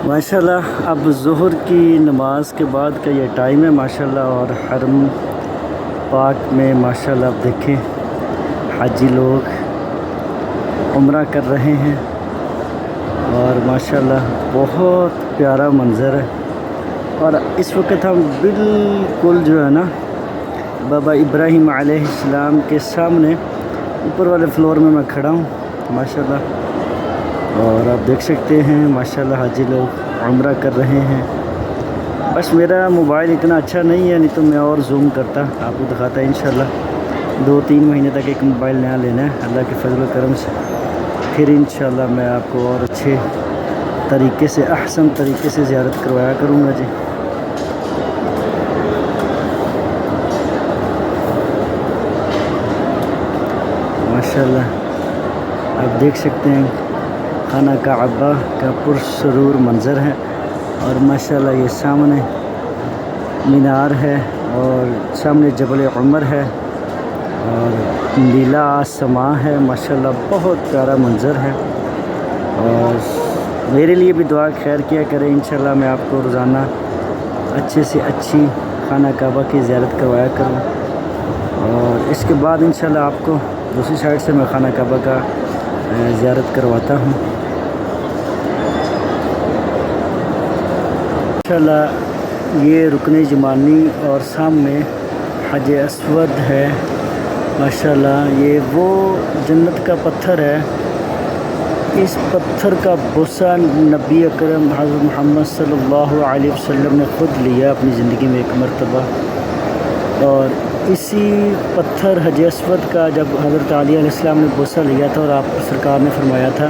माशाल्लाह अब ज़ुहर की नमाज के बाद का ये टाइम है माशाल्लाह। और हरम पाक में माशाल्लाह आप देखें हाजी लोग उम्रा कर रहे हैं और माशाल्लाह बहुत प्यारा मंज़र है। और इस वक्त हम बिल्कुल जो है ना बाबा इब्राहिम अलैहिस्सलाम के सामने ऊपर वाले फ्लोर में मैं खड़ा हूँ माशाल्लाह। और आप देख सकते हैं माशाल्लाह हाजी लोग उम्रा कर रहे हैं। बस मेरा मोबाइल इतना अच्छा नहीं है, नहीं तो मैं और जूम करता आपको दिखाता है। इंशाल्लाह 2-3 महीने तक एक मोबाइल नया लेना है अल्लाह के फजल व करम से, फिर इंशाल्लाह मैं आपको और अच्छे तरीके से अहसन तरीके से ज़ियारत करवाया करूँगा जी। माशाल्लाह आप देख सकते हैं खाना काबा का पुरसरूर मंज़र है। और माशाल्लाह ये सामने मीनार है और सामने जबल उमर है और नीला आसमां है माशाल्लाह, बहुत प्यारा मंज़र है। और मेरे लिए भी दुआ खैर किया करें, इंशाल्लाह मैं आपको रोज़ाना अच्छे से अच्छी खाना काबा की ज़ियारत करवाया करूँ। और इसके बाद इंशाल्लाह आपको दूसरी साइड से मैं खाना काबा का ज़ियारत करवाता हूँ इंशाल्लाह। ये रुकन जमानी और सामने हज अस्वद है माशाल्लाह। ये वो जन्नत का पत्थर है, इस पत्थर का बोसा नबी अकरम हज़रत मोहम्मद सल्लल्लाहु अलैहि वसल्लम ने ख़ुद लिया अपनी ज़िंदगी में एक मरतबा। और इसी पत्थर हज अस्वद का जब हज़रत अली अलैहिस्सलाम ने बोसा लिया था और आप सरकार ने फरमाया था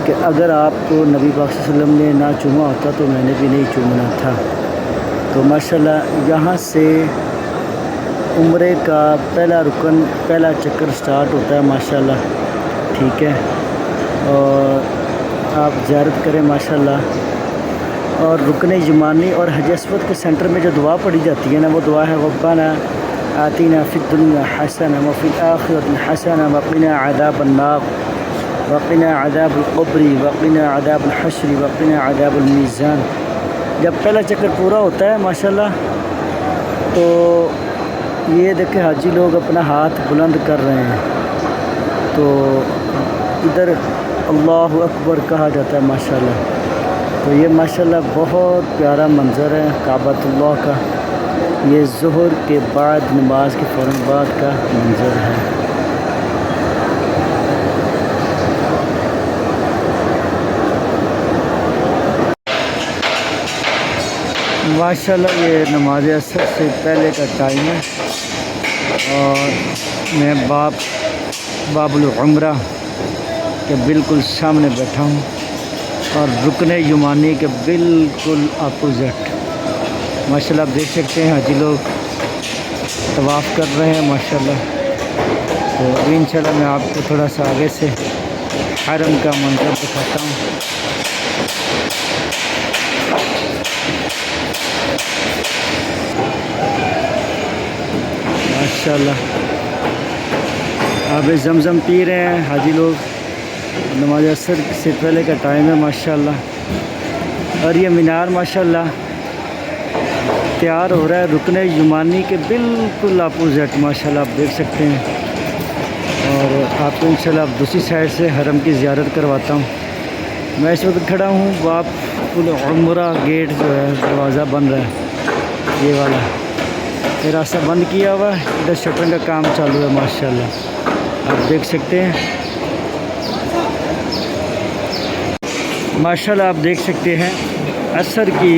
कि अगर आपको नबी पाक सल्लल्लाहु अलैहि वसल्लम ने ना चूमा होता तो मैंने भी नहीं चूमना था। तो माशाल्लाह यहाँ से उम्रे का पहला रुकन पहला चक्कर स्टार्ट होता है माशाल्लाह, ठीक है। और आप ज़ियारत करें माशाल्लाह। और रुकन जमानी और हज अस्वद के सेंटर में जो दुआ पढ़ी जाती है ना, वो दुआ है रब्बाना आतिना फिद दुनिया हसना व फिल आखिरति हसना वक़िना अज़ाबन नार वक़िना अज़ाबल क़ब्रि वक़िना अज़ाबल हश्र वक़िना अज़ाबल मीज़ान। जब पहला चक्कर पूरा होता है माशाल्लाह तो ये देखें हाजी लोग अपना हाथ बुलंद कर रहे हैं, तो इधर अल्लाहु अकबर कहा जाता है माशाल्लाह। तो ये माशाल्लाह बहुत प्यारा मंज़र है काबतुल्लाह का। ये ज़ुहर के बाद नमाज के फ़ौरन बाद का मंज़र है। माशाल्लाह ये नमाज असर से पहले का टाइम है और मैं बाबुल उम्रा के बिल्कुल सामने बैठा हूँ और रुकन यमानी के बिल्कुल अपोजिट माशाल्लाह आप देख सकते हैं हाजी लोग तवाफ़ कर रहे हैं माशाल्लाह। तो इंशाल्लाह मैं आपको थोड़ा सा आगे से हरम का मंज़र दिखाता हूँ। माशाल्लाह आब ज़मज़म पी रहे हैं हाजी लोग, नमाज असर से पहले का टाइम है माशाल्लाह। और ये मीनार माशाल्लाह तैयार हो रहा है रुकन यमानी के बिल्कुल अपोजिट माशाल्लाह आप देख सकते हैं। और आपको इंशाल्लाह दूसरी साइड से हरम की ज़ियारत करवाता हूँ। मैं इस वक्त खड़ा हूँ बाबुल उम्रा गेट जो है दरवाज़ा बन रहा है ये वाला, ये रास्ता बंद किया हुआ है, इधर शटरिंग का काम चालू है माशाल्लाह आप देख सकते हैं। माशाल्लाह आप देख सकते हैं असर की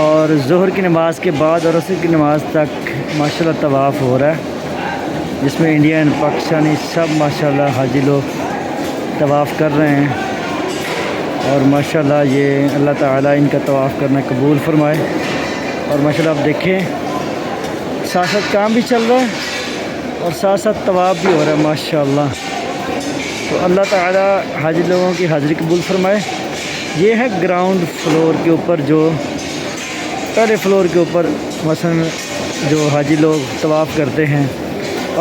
और ज़ोहर की नमाज़ के बाद और असर की नमाज़ तक माशाल्लाह तवाफ़ हो रहा है, जिसमें इंडियन पाकिस्तानी सब माशाल्लाह हाजी लोग तवाफ़ कर रहे हैं। और माशाल्लाह ये अल्लाह ताला इनका तवाफ़ करना कबूल फरमाए। और माशाल्लाह आप देखें साथ साथ काम भी चल रहा है और साथ साथ तवाफ़ भी हो रहा है माशाल्लाह। तो अल्लाह ताला हाजी लोगों की हाज़िरी कबूल फरमाए। ये है ग्राउंड फ्लोर के ऊपर, जो पहले फ्लोर के ऊपर मसलन जो हाजी लोग तवाफ़ करते हैं।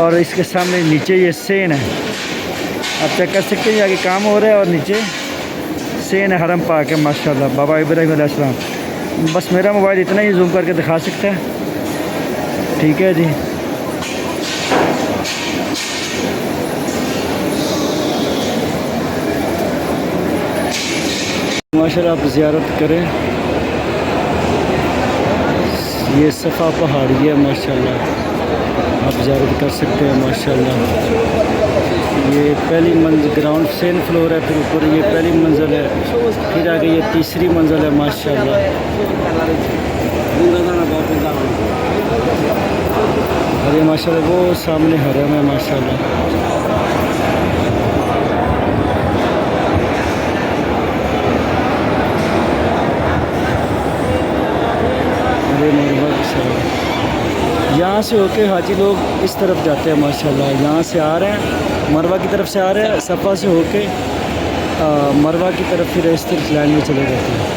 और इसके सामने नीचे ये सेन है, आप चेक कर सकते हैं, आगे काम हो रहा है और नीचे حسین حرم پاک ہے ماشاءاللہ، بابا ابراہیم علیہ السلام. بس میرا موبائل اتنا ہی زوم کر کے دکھا سکتا ہے. ٹھیک ہے جی. ماشاءاللہ آپ زیارت کریں. یہ صفا پہاڑی ہے ماشاءاللہ، آپ زیارت کر سکتے ہیں ماشاءاللہ. یہ پہلی منزل گراؤنڈ سین فلور ہے، پھر اوپر یہ پہلی منزل ہے، پھر آگے یہ تیسری منزل ہے ماشاءاللہ. اور یہ ماشاءاللہ وہ سامنے حرم ہے ماشاءاللہ. یہاں سے ہو کے حاجی لوگ اس طرف جاتے ہیں ماشاءاللہ. یہاں سے آ رہے ہیں، مروہ کی طرف سے آ رہے ہیں، صفا سے ہو کے مروہ کی طرف پھر اس طرف لائن میں چلے جاتے ہیں.